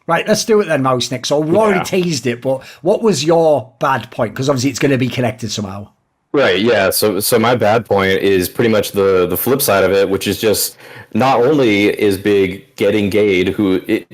Right, let's do it then, Mouse Nick. So we already teased it, but what was your bad point? Because obviously it's going to be connected somehow. Right, yeah. So my bad point is pretty much the flip side of it, which is just not only is Big getting Gade,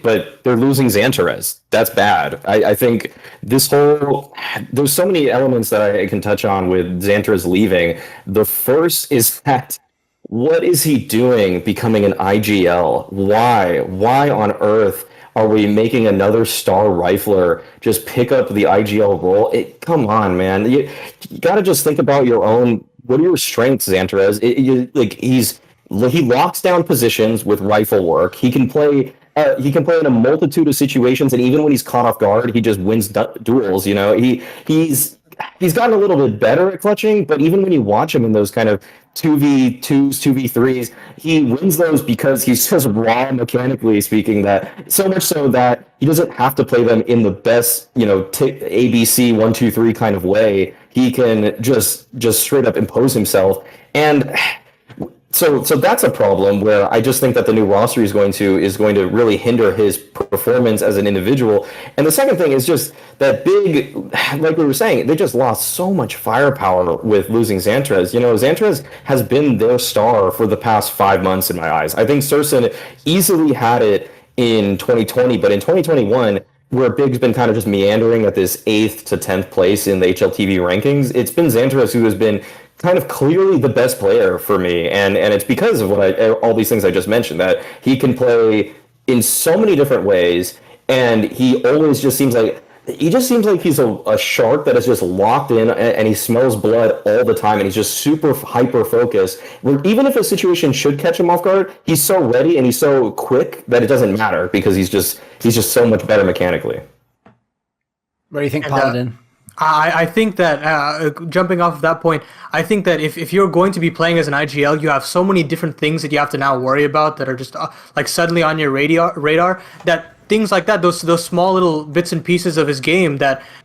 but they're losing Xantares. That's bad. I think there's so many elements that I can touch on with Xantares leaving. The first is that what is he doing becoming an IGL? Why? Why on earth are we making another star rifler just pick up the IGL role? Come on, man. You got to just think about your own. What are your strengths, Xantares? He locks down positions with rifle work. He can play. He can play in a multitude of situations, and even when he's caught off guard, he just wins duels. You know, he's gotten a little bit better at clutching, but even when you watch him in those kind of 2v2s, 2v3s, he wins those because he's just raw mechanically speaking, that so much so that he doesn't have to play them in the best, ABC 1 2 3 kind of way. He can just straight up impose himself. And so that's a problem where I just think that the new roster is going to really hinder his performance as an individual. And the second thing is just that Big, like we were saying, they just lost so much firepower with losing Xantares. Xantares has been their star for the past 5 months in my eyes. I think Surson easily had it in 2020, but in 2021, where Big's been kind of just meandering at this 8th to 10th place in the HLTV rankings, it's been Xantares who has been kind of clearly the best player for me, and it's because of all these things I just mentioned, that he can play in so many different ways, and he always just seems like he's a shark that is just locked in, and he smells blood all the time, and he's just super hyper focused. Even if a situation should catch him off guard, he's so ready and he's so quick that it doesn't matter because he's just so much better mechanically. What do you think, Paladin? I think that, jumping off of that point, I think that if you're going to be playing as an IGL, you have so many different things that you have to now worry about that are just suddenly on your radar, that things like that, those small little bits and pieces of his game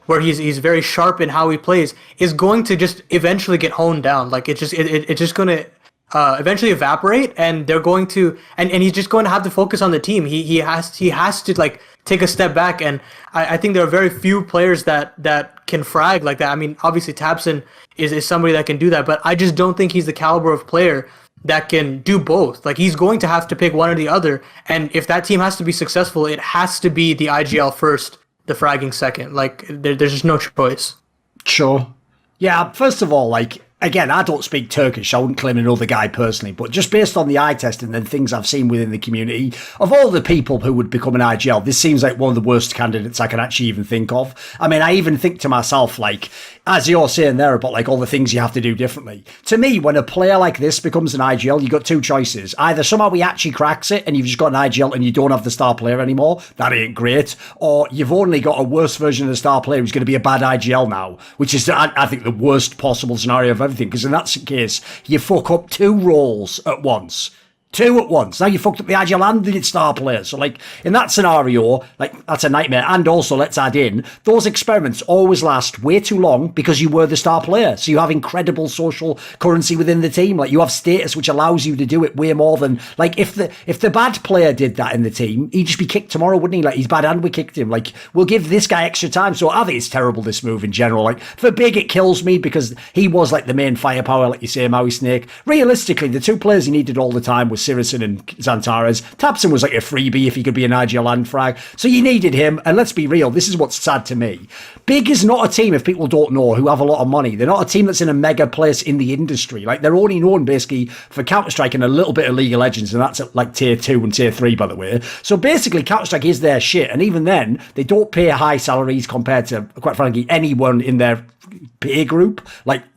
where he's very sharp in how he plays, is going to just eventually get honed down. Like it's just going to eventually evaporate, and they're going to and he's just going to have to focus on the team. He has to take a step back, and I think there are very few players that can frag like that. I mean, obviously Tabson is somebody that can do that, but I just don't think he's the caliber of player that can do both. Like, he's going to have to pick one or the other, and if that team has to be successful, it has to be the IGL first, the fragging second. Like, there's just no choice. Sure. Yeah, first of all, again, I don't speak Turkish, so I wouldn't claim another guy personally, but just based on the eye test and then things I've seen within the community, of all the people who would become an IGL, this seems like one of the worst candidates I can actually even think of. I mean, I even think to myself, as you're saying there about all the things you have to do differently. To me, when a player like this becomes an IGL, you've got two choices. Either somehow he actually cracks it and you've just got an IGL and you don't have the star player anymore. That ain't great. Or you've only got a worse version of the star player who's going to be a bad IGL now, which is, I think, the worst possible scenario of everything. Because in that case, you fuck up two roles at once. Two at once. Now you fucked up the IGL and the star player. So, in that scenario, that's a nightmare. And also, let's add in, those experiments always last way too long because you were the star player. So you have incredible social currency within the team. You have status which allows you to do it way more than, if the bad player did that in the team, he'd just be kicked tomorrow, wouldn't he? He's bad and we kicked him. We'll give this guy extra time. So I think it's terrible, this move in general. For Big, it kills me because he was, the main firepower, like you say, Maui Snake. Realistically, the two players he needed all the time was Sirison and Xantares. Tabson was a freebie if he could be an IGL land frag. So you needed him, and let's be real, this is what's sad to me. Big is not a team, if people don't know, who have a lot of money. They're not a team that's in a mega place in the industry. They're only known basically for Counter-Strike and a little bit of League of Legends, and that's at tier 2 and tier 3, by the way. So basically, Counter-Strike is their shit, and even then, they don't pay high salaries compared to, quite frankly, anyone in their peer group.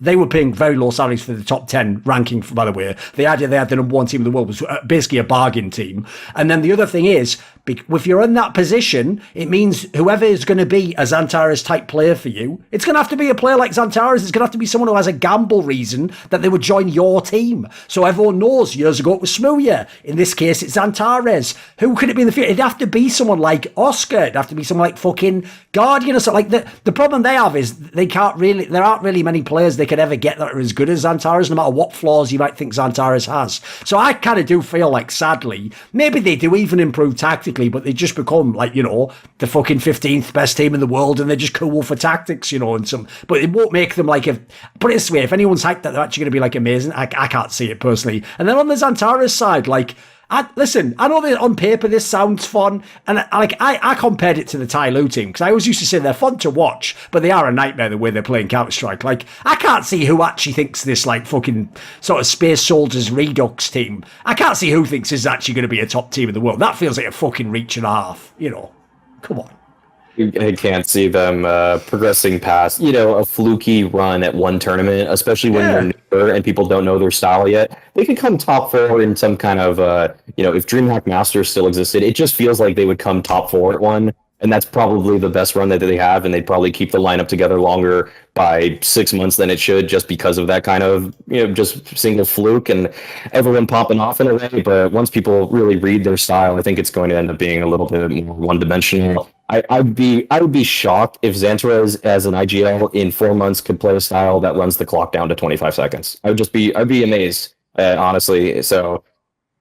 They were paying very low salaries for the top 10 ranking, by the way. The idea they had the number one team in the world was basically a bargain team. And then the other thing is, if you're in that position, it means whoever is going to be a Xantares type player for you, it's going to have to be a player like Xantares. It's going to have to be someone who has a gamble reason that they would join your team. So everyone knows years ago it was Smooya. In this case, it's Xantares. Who could it be in the future? It'd have to be someone like Oscar. It'd have to be someone like fucking Guardian or something. The problem they have is there aren't really many players they could ever get that are as good as Xantares, no matter what flaws you might think Xantares has. So I kind of do feel sadly, maybe they do even improve tactically, tactically, but they just become like, you know, the fucking 15th best team in the world, and they're just cool for tactics, you know, but it won't make them like put it this way, if anyone's hyped that they're actually going to be like amazing, I can't see it personally. And then on the Xantares side, like, I know that on paper this sounds fun, and I compared it to the Tai Lu team, because I always used to say they're fun to watch, but they are a nightmare the way they're playing Counter-Strike. Like, I can't see who actually thinks this, like, fucking sort of Space Soldiers Redux team, I can't see who thinks this is actually going to be a top team in the world. That feels like a fucking reach and a half, you know. Come on. I can't see them progressing past, you know, a fluky run at one tournament, especially when they're newer and people don't know their style yet. They could come top 4 in some kind of, you know, if DreamHack Masters still existed, it just feels like they would come top 4 at one. And that's probably the best run that they have, and they'd probably keep the lineup together longer by 6 months than it should, just because of that kind of, you know, just single fluke and everyone popping off in a way. But once people really read their style, I think it's going to end up being a little bit more one-dimensional. I would be shocked if Xantares as an IGL in 4 months could play a style that runs the clock down to 25 seconds. I'd be amazed, honestly. So,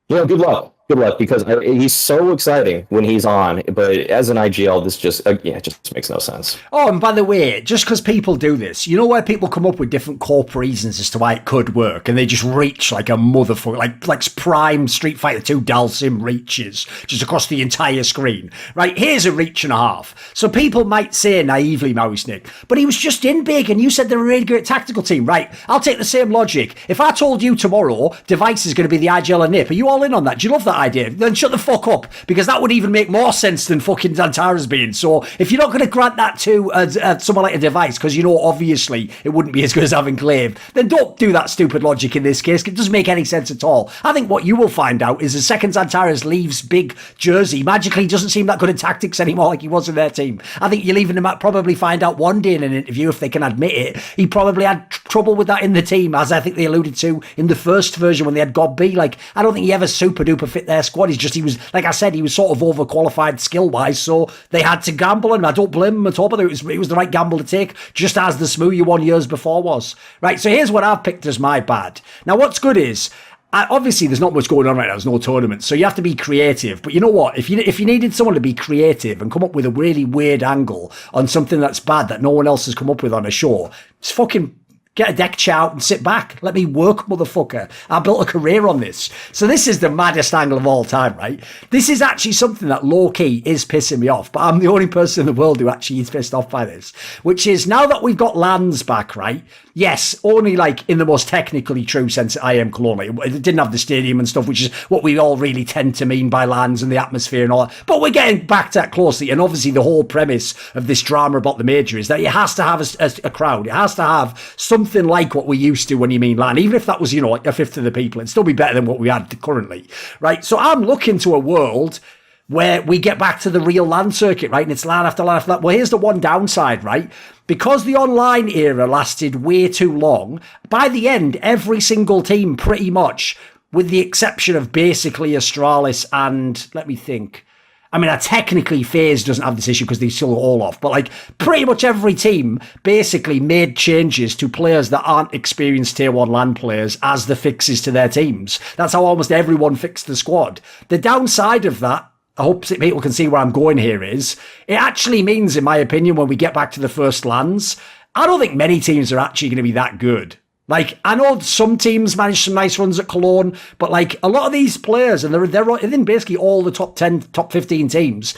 you know, good luck. Good luck, because he's so exciting when he's on, but as an IGL, this just it just makes no sense. Oh, and by the way, just because people do this, you know where people come up with different corp reasons as to why it could work, and they just reach like a motherfucker, like prime Street Fighter 2 Dalsim reaches just across the entire screen. Right, here's a reach and a half. So people might say naively, Maui Snake, but he was just in big, and you said they're a really great tactical team. Right, I'll take the same logic. If I told you tomorrow Device is going to be the IGL and NIP, are you all in on that? Do you love that idea? Then shut the fuck up, because that would even make more sense than fucking Xantares being. So if you're not going to grant that to someone like a Device, because you know obviously it wouldn't be as good as having Clave, then don't do that stupid logic in this case. It doesn't make any sense at all. I think what you will find out is the second Xantares leaves big Jersey, magically doesn't seem that good at tactics anymore like he was in their team. I think you'll even probably find out one day in an interview, if they can admit it, he probably had trouble with that in the team, as I think they alluded to in the first version when they had God B. Like, I don't think he ever super duper fit their squad. He was, like I said, he was sort of overqualified skill-wise, so they had to gamble, and I don't blame him at all, but it was the right gamble to take, just as the Smoothie one years before was. Right, so here's what I've picked as my bad. Now, what's good is, obviously there's not much going on right now, there's no tournament, so you have to be creative, but you know what, if you needed someone to be creative and come up with a really weird angle on something that's bad that no one else has come up with on a show, it's fucking get a deck chow and sit back. Let me work, motherfucker. I built a career on this. So this is the maddest angle of all time, right? This is actually something that low-key is pissing me off, but I'm the only person in the world who actually is pissed off by this, which is, now that we've got LANs back, right? Yes, only like in the most technically true sense I am Cologne. It didn't have the stadium and stuff, which is what we all really tend to mean by LANs and the atmosphere and all that. But we're getting back to that closely. And obviously the whole premise of this drama about the major is that it has to have a crowd. It has to have something like what we used to when you mean LAN. Even if that was, you know, like a fifth of the people, it'd still be better than what we had currently, right? So I'm looking to a world where we get back to the real LAN circuit, right? And it's LAN after LAN after LAN. Well, here's the one downside, right? Because the online era lasted way too long, by the end, every single team pretty much, with the exception of basically Astralis and, let me think, I mean, technically FaZe doesn't have this issue because they still all off, but like pretty much every team basically made changes to players that aren't experienced tier 1 LAN players as the fixes to their teams. That's how almost everyone fixed the squad. The downside of that, I hope people can see where I'm going here, is it actually means, in my opinion, when we get back to the first LANs, I don't think many teams are actually going to be that good. Like, I know some teams manage some nice runs at Cologne, but like a lot of these players, and they're in basically all the top 10, top 15 teams,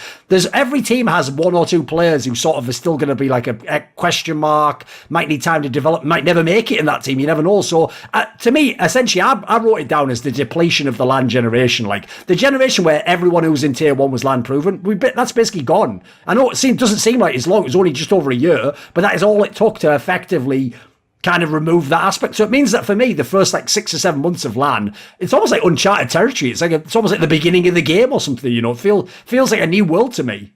every team has one or two players who sort of are still going to be like a question mark, might need time to develop, might never make it in that team, you never know. So to me, essentially, I wrote it down as the depletion of the LAN generation. Like the generation where everyone who was in tier 1 was LAN proven, that's basically gone. I know it doesn't seem like it's long, it was only just over a year, but that is all it took to effectively kind of remove that aspect. So it means that for me, the first like 6 or 7 months of LAN, it's almost like uncharted territory. It's almost like the beginning of the game or something, you know. It feels like a new world to me.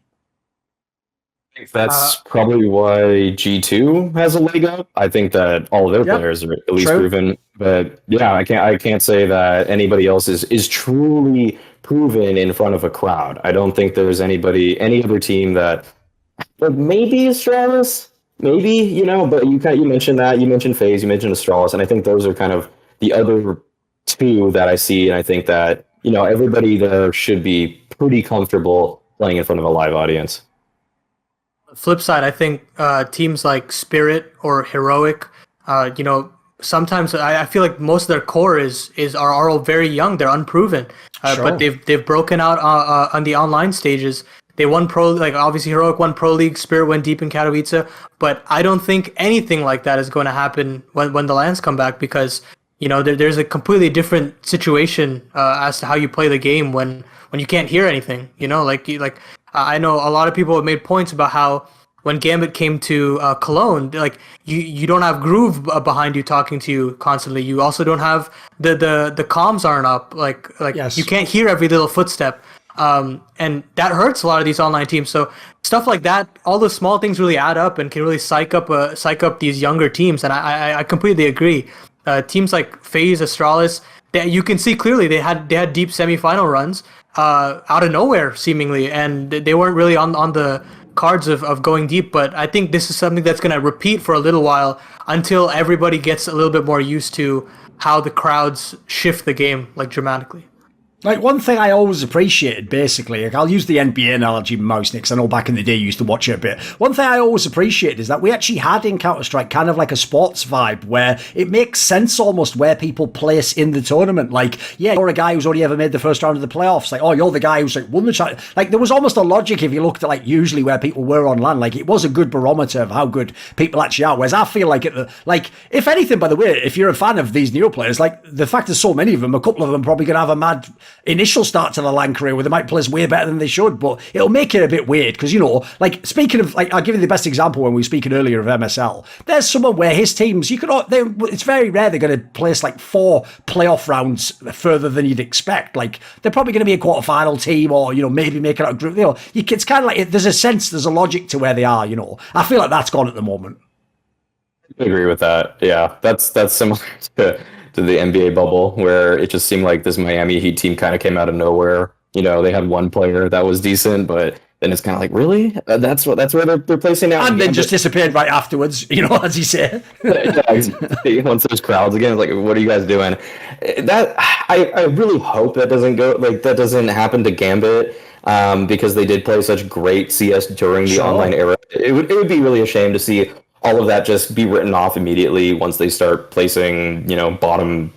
I think that's probably why G2 has a leg up. I think that all of their players are at least proven. But yeah, I can't say that anybody else is truly proven in front of a crowd. I don't think there's any other team that, but maybe Astralis. Maybe, you know, but you mentioned that. You mentioned FaZe, you mentioned Astralis, and I think those are kind of the other two that I see, and I think that, you know, everybody there should be pretty comfortable playing in front of a live audience. Flip side, I think teams like Spirit or Heroic, sometimes I feel like most of their core are all very young. They're unproven, but they've broken out on the online stages. They won pro, like obviously Heroic won Pro League, Spirit went deep in Katowice, but I don't think anything like that is going to happen when the LANs come back, because there's a completely different situation as to how you play the game when you can't hear anything. I know a lot of people have made points about how when Gambit came to Cologne, like you don't have Groove behind you talking to you constantly. You also don't have the comms aren't up. Yes. You can't hear every little footstep. And that hurts a lot of these online teams. So stuff like that, all those small things really add up and can really psych up these younger teams. And I completely agree. Teams like FaZe, Astralis, you can see clearly they had deep semifinal runs out of nowhere seemingly, and they weren't really on the cards of going deep. But I think this is something that's going to repeat for a little while until everybody gets a little bit more used to how the crowds shift the game dramatically. Like, one thing I always appreciated, basically, like I'll use the NBA analogy most, because I know back in the day you used to watch it a bit. One thing I always appreciated is that we actually had in Counter-Strike kind of like a sports vibe where it makes sense almost where people place in the tournament. Like, yeah, you're a guy who's only ever made the first round of the playoffs. Like, oh, you're the guy who's won the challenge. Like, there was almost a logic if you looked at usually where people were on LAN. Like, it was a good barometer of how good people actually are. Whereas I feel like if anything, by the way, if you're a fan of these new players, like the fact there's so many of them, a couple of them probably going to have a mad initial start to the LAN career where they might play way better than they should, but it'll make it a bit weird because, speaking of, I'll give you the best example when we were speaking earlier of MSL. There's someone where his teams, it's very rare they're going to place 4 playoff rounds further than you'd expect. Like, they're probably going to be a quarterfinal team or, maybe make it out of group. It's kind of like, there's a logic to where they are, I feel like that's gone at the moment. I agree with that. Yeah, that's similar to the NBA bubble, where it just seemed like this Miami Heat team kind of came out of nowhere. They had one player that was decent, but then it's kind of like, really? That's where they're placing now. And then just disappeared right afterwards, as you say. Yeah, exactly. Once there's crowds again, like, what are you guys doing? That I really hope that doesn't happen to Gambit, because they did play such great CS during the online era. It would be really a shame to see all of that just be written off immediately once they start placing, bottom,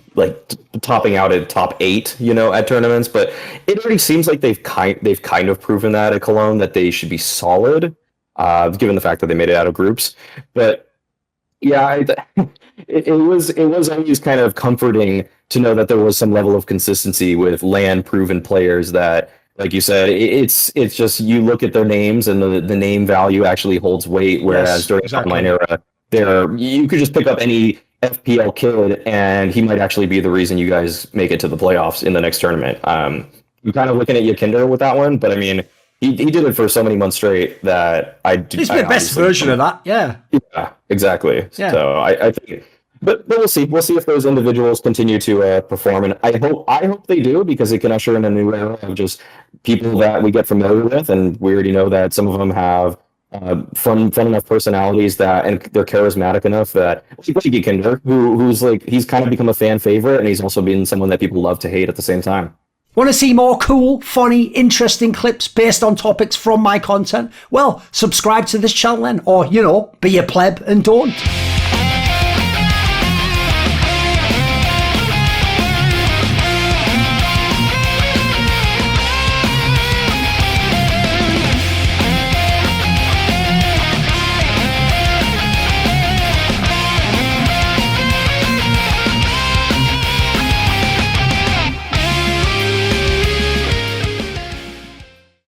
topping out at top 8, at tournaments. But it already seems like they've kind of proven that at Cologne, that they should be solid, given the fact that they made it out of groups. But yeah, it was always kind of comforting to know that there was some level of consistency with LAN proven players that, like you said, it's just you look at their names and the name value actually holds weight. Whereas during the online era, you could just pick up any FPL kid and he might actually be the reason you guys make it to the playoffs in the next tournament. I'm kind of looking at Yakinder with that one, but I mean, he did it for so many months straight that he's the best version of that. Yeah, exactly. Yeah. So I think. But we'll see. We'll see if those individuals continue to perform, and I hope they do, because it can usher in a new era of just people that we get familiar with, and we already know that some of them have fun enough personalities and they're charismatic enough that, like Kinder, who's he's kind of become a fan favorite, and he's also been someone that people love to hate at the same time. Want to see more cool, funny, interesting clips based on topics from my content? Well, subscribe to this channel then, or, be a pleb and don't.